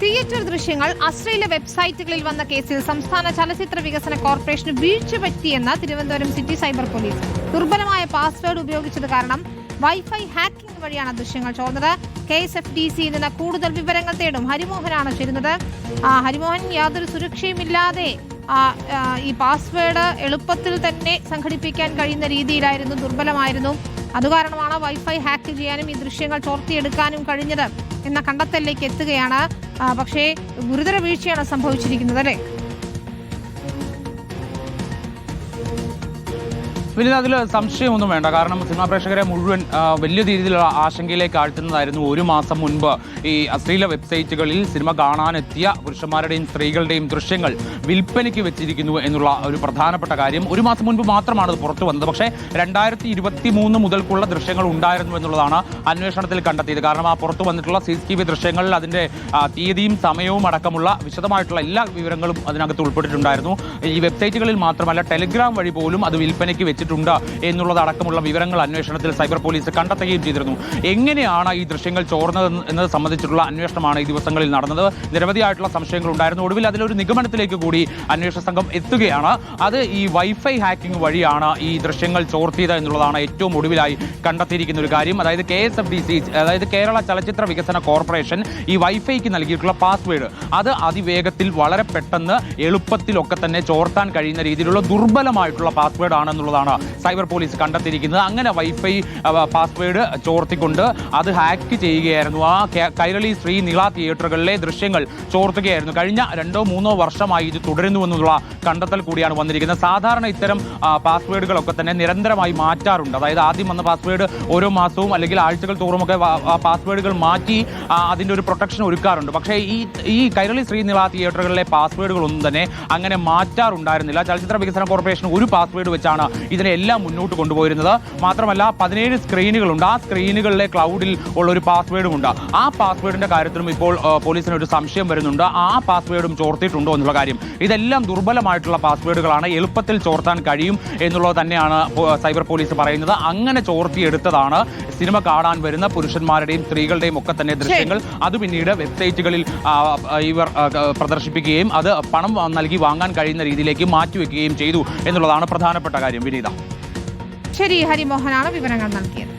Theatre ദൃശ്യങ്ങൾ അശ്ലീല വെബ്സൈറ്റുകളിൽ വന്ന കേസിൽ സംസ്ഥാന ചലച്ചിത്ര വികസന കോർപ്പറേഷന് വീഴ്ച പറ്റിയെന്ന് തിരുവനന്തപുരം സിറ്റി സൈബർ പോലീസ്. ദുർബലമായ പാസ്വേഡ് ഉപയോഗിച്ചത് കാരണം വൈഫൈ ഹാക്കിംഗ് വഴിയാണ് ദൃശ്യങ്ങൾ ചോർന്നത്. KSFDC നിന്ന് കൂടുതൽ വിവരങ്ങൾ തേടും. ഹരിമോഹനാണ് ചേരുന്നത്. ഹരിമോഹൻ, യാതൊരു സുരക്ഷയുമില്ലാതെ ഈ പാസ്വേഡ് എളുപ്പത്തിൽ തന്നെ സംഘടിപ്പിക്കാൻ കഴിയുന്ന രീതിയിലായിരുന്നു, ദുർബലമായിരുന്നു. അതുകാരണമാണ് വൈഫൈ ഹാക്ക് ചെയ്യാനും ഈ ദൃശ്യങ്ങൾ ചോർത്തിയെടുക്കാനും കഴിഞ്ഞത് എന്ന കണ്ടെത്തലിലേക്ക് എത്തുകയാണ്. പക്ഷേ ഗുരുതര വീഴ്ചയാണ് സംഭവിച്ചിരിക്കുന്നത്, അല്ലേ? പിന്നെ അതിൽ സംശയമൊന്നും വേണ്ട. കാരണം സിനിമാ പ്രേക്ഷകരെ മുഴുവൻ വലിയ രീതിയിലുള്ള ആശങ്കയിലേക്ക് ആഴ്ത്തുന്നതായിരുന്നു. ഒരു മാസം മുൻപ് ഈ അശ്ലീല വെബ്സൈറ്റുകളിൽ സിനിമ കാണാനെത്തിയ പുരുഷന്മാരുടെയും സ്ത്രീകളുടെയും ദൃശ്യങ്ങൾ വിൽപ്പനയ്ക്ക് വെച്ചിരിക്കുന്നു എന്നുള്ള ഒരു പ്രധാനപ്പെട്ട കാര്യം. ഒരു മാസം മുൻപ് മാത്രമാണ് അത് പുറത്തു വന്നത്. പക്ഷേ 2023 മുതൽക്കുള്ള ദൃശ്യങ്ങൾ ഉണ്ടായിരുന്നു എന്നുള്ളതാണ് അന്വേഷണത്തിൽ കണ്ടെത്തിയത്. കാരണം ആ പുറത്തു വന്നിട്ടുള്ള CCTV ദൃശ്യങ്ങളിൽ അതിൻ്റെ തീയതിയും സമയവും അടക്കമുള്ള വിശദമായിട്ടുള്ള എല്ലാ വിവരങ്ങളും അതിനകത്ത് ഉൾപ്പെട്ടിട്ടുണ്ടായിരുന്നു. ഈ വെബ്സൈറ്റുകളിൽ മാത്രമല്ല, ടെലിഗ്രാം വഴി പോലും അത് വിൽപ്പനയ്ക്ക് വെച്ചിട്ടുണ്ട് എന്നുള്ളതടക്കമുള്ള വിവരങ്ങൾ അന്വേഷണത്തിൽ സൈബർ പോലീസ് കണ്ടെത്തുകയും ചെയ്തിരുന്നു. എങ്ങനെയാണ് ഈ ദൃശ്യങ്ങൾ ചോർന്നത് എന്നത് സംബന്ധിച്ചിട്ടുള്ള അന്വേഷണമാണ് ഈ ദിവസങ്ങളിൽ നടന്നത്. നിരവധിയായിട്ടുള്ള സംശയങ്ങൾ ഉണ്ടായിരുന്നു. ഒടുവിൽ അതിലൊരു നിഗമനത്തിലേക്ക് കൂടി അന്വേഷണ സംഘം എത്തുകയാണ്. അത് ഈ വൈഫൈ ഹാക്കിംഗ് വഴിയാണ് ഈ ദൃശ്യങ്ങൾ ചോർത്തിയത് എന്നുള്ളതാണ് ഏറ്റവും ഒടുവിലായി കണ്ടെത്തിയിരിക്കുന്ന ഒരു കാര്യം. അതായത് KSFDC, അതായത് കേരള ചലച്ചിത്ര വികസന കോർപ്പറേഷൻ ഈ വൈഫൈക്ക് നൽകിയിട്ടുള്ള പാസ്വേഡ് അത് അതിവേഗത്തിൽ വളരെ പെട്ടെന്ന് എളുപ്പത്തിലൊക്കെ തന്നെ ചോർത്താൻ കഴിയുന്ന രീതിയിലുള്ള ദുർബലമായിട്ടുള്ള പാസ്വേഡ് ആണെന്നുള്ളതാണ് സൈബർ പോലീസ് കണ്ടെത്തിയിരിക്കുന്നത്. അങ്ങനെ വൈഫൈ പാസ്വേഡ് ചോർത്തിക്കൊണ്ട് അത് ഹാക്ക് ചെയ്യുകയായിരുന്നു. ആ കൈരളി ശ്രീ നിള തിയേറ്ററുകളിലെ ദൃശ്യങ്ങൾ ചോർത്തുകയായിരുന്നു. കഴിഞ്ഞ 2-3 വർഷമായി ഇത് തുടരുന്നുവെന്നുള്ള കണ്ടെത്തൽ കൂടിയാണ് വന്നിരിക്കുന്നത്. സാധാരണ ഇത്തരം പാസ്വേഡുകളൊക്കെ തന്നെ നിരന്തരമായി മാറ്റാറുണ്ട്. അതായത് ആദ്യം വന്ന പാസ്വേഡ് ഓരോ മാസവും അല്ലെങ്കിൽ ആഴ്ചകൾ തോറുമൊക്കെ പാസ്വേഡുകൾ മാറ്റി അതിൻ്റെ ഒരു പ്രൊട്ടക്ഷൻ ഒരുക്കാറുണ്ട്. പക്ഷേ ഈ കൈരളി ശ്രീ നിള തിയേറ്ററുകളിലെ പാസ്വേഡുകളൊന്നും തന്നെ അങ്ങനെ മാറ്റാറുണ്ടായിരുന്നില്ല. ചലച്ചിത്ര വികസന കോർപ്പറേഷൻ ഒരു പാസ്വേഡ് വെച്ചാണ് ഇതിനെല്ലാം മുന്നോട്ട് കൊണ്ടുപോയിരുന്നത്. മാത്രമല്ല 17 സ്ക്രീനുകളുണ്ട്. ആ സ്ക്രീനുകളിലെ ക്ലൗഡിൽ ഉള്ള ഒരു പാസ്വേഡും ഉണ്ട്. ആ പാസ്വേഡിന്റെ കാര്യത്തിലും ഇപ്പോൾ പോലീസിന് ഒരു സംശയം വരുന്നുണ്ട്. ആ പാസ്വേഡും ചോർത്തിയിട്ടുണ്ടോ എന്നുള്ള കാര്യം. ഇതെല്ലാം ദുർബലമായിട്ടുള്ള പാസ്വേഡുകളാണ്, എളുപ്പത്തിൽ ചോർത്താൻ കഴിയും എന്നുള്ളത് തന്നെയാണ് സൈബർ പോലീസ് പറയുന്നത്. അങ്ങനെ ചോർത്തിയെടുത്തതാണ് സിനിമ കാണാൻ വരുന്ന പുരുഷന്മാരുടെയും സ്ത്രീകളുടെയും ഒക്കെ തന്നെ ദൃശ്യങ്ങൾ. അത് പിന്നീട് വെബ്സൈറ്റുകളിൽ ഇവർ പ്രദർശിപ്പിക്കുകയും അത് പണം നൽകി വാങ്ങാൻ കഴിയുന്ന രീതിയിലേക്ക് മാറ്റിവെക്കുകയും ചെയ്തു എന്നുള്ളതാണ് പ്രധാനപ്പെട്ട കാര്യം. വിനീത, ശരി, ഹരിമോഹനാണ് വിവരങ്ങൾ നൽകിയത്.